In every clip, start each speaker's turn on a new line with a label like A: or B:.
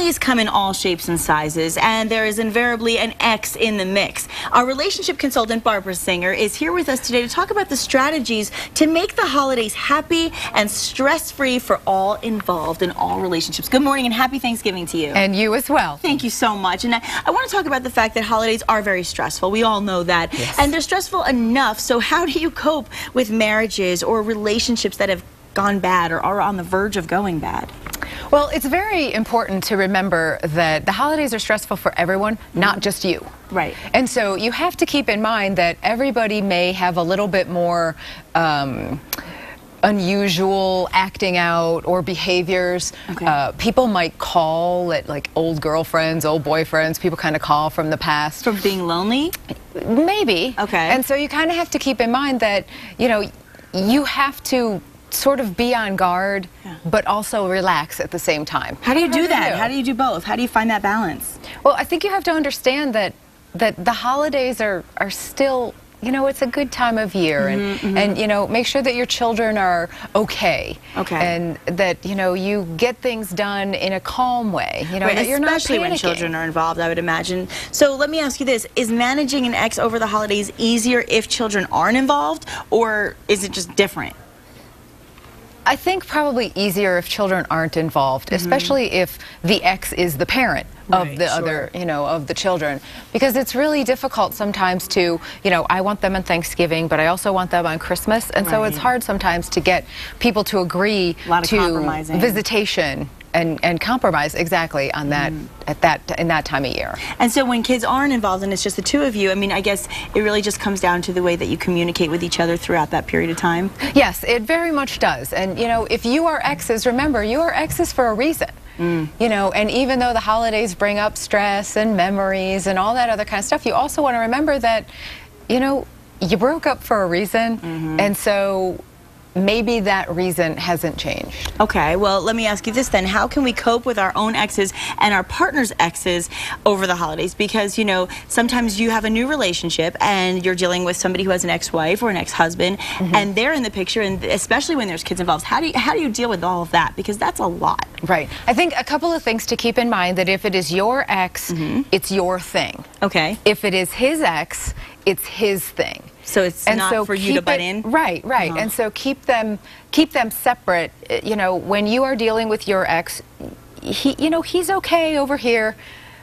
A: Holidays come in all shapes and sizes, and there is invariably an ex in the mix. Our relationship consultant, Barbara Czinger, is here with us today to talk about the strategies to make the holidays happy and stress-free for all involved in all relationships. Good morning and happy Thanksgiving to you.
B: And you as well.
A: Thank you so much. And I want to talk about the fact that holidays are very stressful. We all know that.
B: Yes.
A: And they're stressful enough, so how do you cope with marriages or relationships that have gone bad or are on the verge of going bad?
B: Well, it's very important to remember that the holidays are stressful for everyone, not just you.
A: Right.
B: And so you have to keep in mind that everybody may have a little bit more unusual acting out or behaviors.
A: Okay.
B: People might call it like old girlfriends, old boyfriends. People kind of call from the past.
A: From being lonely?
B: Maybe.
A: Okay.
B: And so you kind of have to keep in mind that, you know, you have to sort of be on guard, but also relax at the same time.
A: How do you do that? How do you do both? How do you find that balance?
B: Well, I think you have to understand that the holidays are still, you know, it's a good time of year, and you know, make sure that your children are okay. And that, you know, you get things done in a calm way, you know,
A: right,
B: that you're not
A: especially when children are involved, I would imagine. So let me ask you this, is managing an ex over the holidays easier if children aren't involved, or is it just different?
B: I think probably easier if children aren't involved, especially if the ex is the parent of the other, you know, of the children, because it's really difficult sometimes to, you know, I want them on Thanksgiving, but I also want them on Christmas, and so it's hard sometimes to get people to agree to visitation and compromise exactly on that in that time of year. And
A: so when kids aren't involved and it's just the two of you, I mean, I guess it really just comes down to the way that you communicate with each other throughout that period of time.
B: Yes, it very much does. And you know, if you are exes, remember, you are exes for a reason. You know, and even though the holidays bring up stress and memories and all that other kind of stuff, you also want to remember that, you know, you broke up for a reason, and so maybe that reason hasn't changed.
A: Okay, well, let me ask you this then. How can we cope with our own exes and our partner's exes over the holidays? Because, you know, sometimes you have a new relationship and you're dealing with somebody who has an ex-wife or an ex-husband, and they're in the picture, and especially when there's kids involved. How do you deal with all of that? Because that's a lot.
B: Right. I think a couple of things to keep in mind, that if it is your ex, it's your thing.
A: Okay.
B: If it is his ex, it's his thing.
A: So it's not for you to butt in?
B: Right, right. And so keep them separate. You know, when you are dealing with your ex, you know, he's okay over here.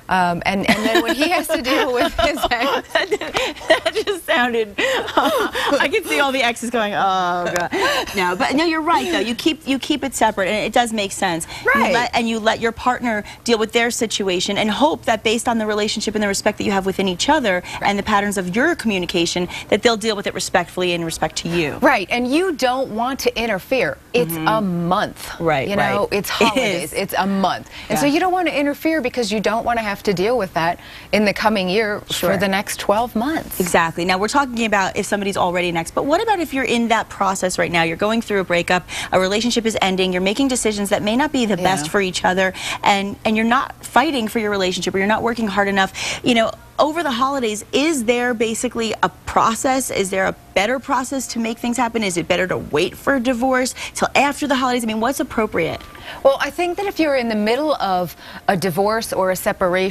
B: And then when he has to deal with his ex,
A: that just sounded. I can see all the exes going, oh god. No, but no, you're right though. You keep it separate, and it does make sense.
B: Right.
A: You let your partner deal with their situation, and hope that based on the relationship and the respect that you have within each other and the patterns of your communication, that they'll deal with it respectfully and respect to you.
B: Right. And you don't want to interfere. It's a month.
A: Right.
B: You know, it's holidays. It's a month, and so you don't want to interfere because you don't want to have to deal with that in the coming year for the next 12 months.
A: Exactly. Now we're talking about if somebody's already an ex, but what about if you're in that process right now? You're going through a breakup, a relationship is ending, you're making decisions that may not be the best for each other, and you're not fighting for your relationship, or you're not working hard enough. You know, over the holidays, is there basically a process? Is there a better process to make things happen? Is it better to wait for a divorce till after the holidays? I mean, what's appropriate?
B: Well, I think that if you're in the middle of a divorce or a separation,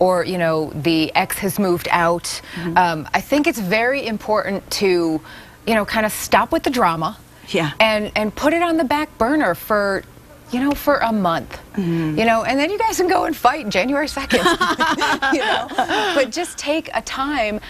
B: or, you know, the ex has moved out, I think it's very important to, you know, kind of stop with the drama and put it on the back burner for, you know, for a month, you know, and then you guys can go and fight January 2nd, you know, but just take a time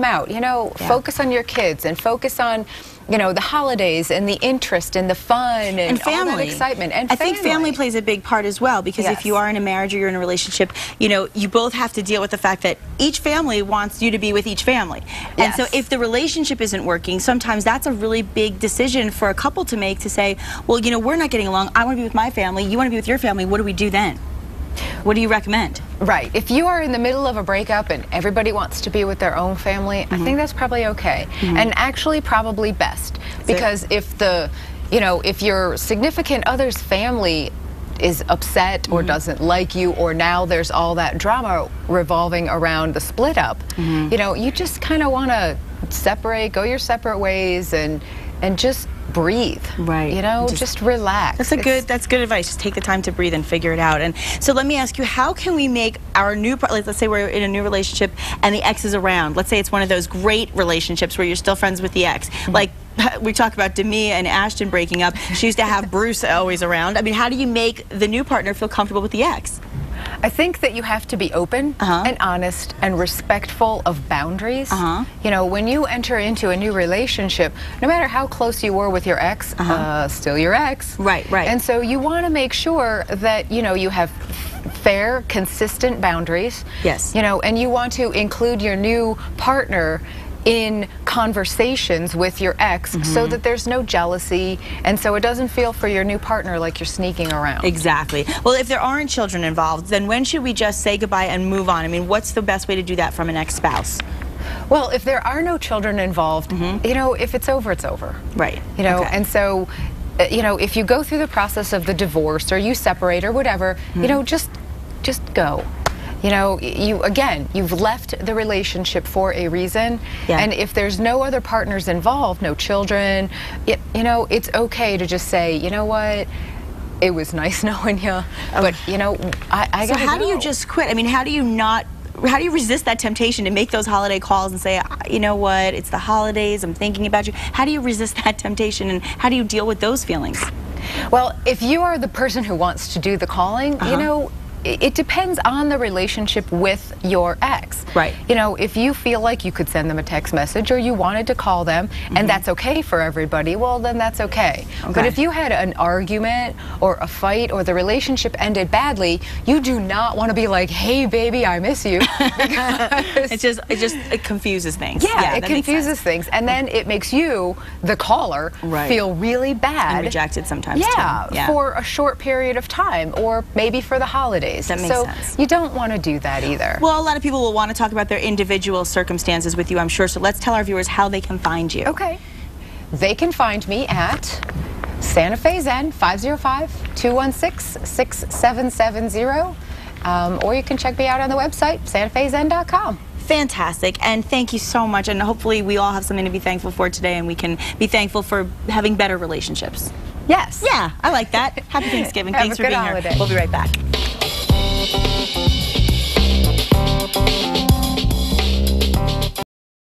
B: out, you know, focus on your kids and focus on, you know, the holidays and the interest and the fun and
A: family.
B: All that excitement. And
A: I think family plays a big part as well, because if you are in a marriage or you're in a relationship, you know, you both have to deal with the fact that each family wants you to be with each family. And so if the relationship isn't working, sometimes that's a really big decision for a couple to make, to say, well, you know, we're not getting along. I want to be with my family. You want to be with your family. What do we do then? What do you recommend?
B: Right. If you are in the middle of a breakup and everybody wants to be with their own family, I think that's probably okay. And actually probably best. Because if the, you know, if your significant other's family is upset or doesn't like you, or now there's all that drama revolving around the split up, you know, you just kind of want to separate, go your separate ways, and just breathe.
A: Right.
B: You know, just relax.
A: That's good advice. Just take the time to breathe and figure it out. And so let me ask you, how can we make our new, let's say we're in a new relationship and the ex is around. Let's say it's one of those great relationships where you're still friends with the ex. Like we talk about Demi and Ashton breaking up. She used to have Bruce always around. I mean, how do you make the new partner feel comfortable with the ex?
B: I think that you have to be open and honest and respectful of boundaries. You know, when you enter into a new relationship, no matter how close you were with your ex, still your ex.
A: Right, right.
B: And so you want to make sure that, you know, you have fair, consistent boundaries.
A: Yes.
B: You know, and you want to include your new partner in conversations with your ex so that there's no jealousy and so it doesn't feel for your new partner like you're sneaking around.
A: Exactly. Well, if there aren't children involved, then when should we just say goodbye and move on? I mean, what's the best way to do that from an ex-spouse?
B: Well, if there are no children involved, you know, if it's over, it's over.
A: Right.
B: You know, and so, you know, if you go through the process of the divorce or you separate or whatever, you know, just go. You know, you've left the relationship for a reason, and if there's no other partners involved, no children, you know, it's okay to just say, you know what, it was nice knowing you, but you know, I gotta
A: So how
B: go.
A: do you just quit? I mean, how do you resist that temptation to make those holiday calls and say, you know what, it's the holidays, I'm thinking about you? How do you resist that temptation, and how do you deal with those feelings?
B: Well, if you are the person who wants to do the calling, you know, it depends on the relationship with your ex.
A: Right.
B: You know, if you feel like you could send them a text message or you wanted to call them and that's okay for everybody, well, then that's okay. But if you had an argument or a fight or the relationship ended badly, you do not want to be like, hey, baby, I miss you.
A: It confuses things.
B: Yeah, it confuses things. And then it makes you, the caller, feel really bad.
A: And rejected sometimes,
B: too. For a short period of time or maybe for the holidays.
A: That makes sense.
B: You don't want to do that either.
A: Well, a lot of people will want to talk about their individual circumstances with you, I'm sure. So let's tell our viewers how they can find you.
B: Okay. They can find me at Santa Fe Zen, 505-216-6770. Or you can check me out on the website, santafezen.com.
A: Fantastic, and thank you so much, and hopefully we all have something to be thankful for today, and we can be thankful for having better relationships.
B: Yes.
A: Yeah, I like that. Happy Thanksgiving. Thanks for being here. We'll be right back.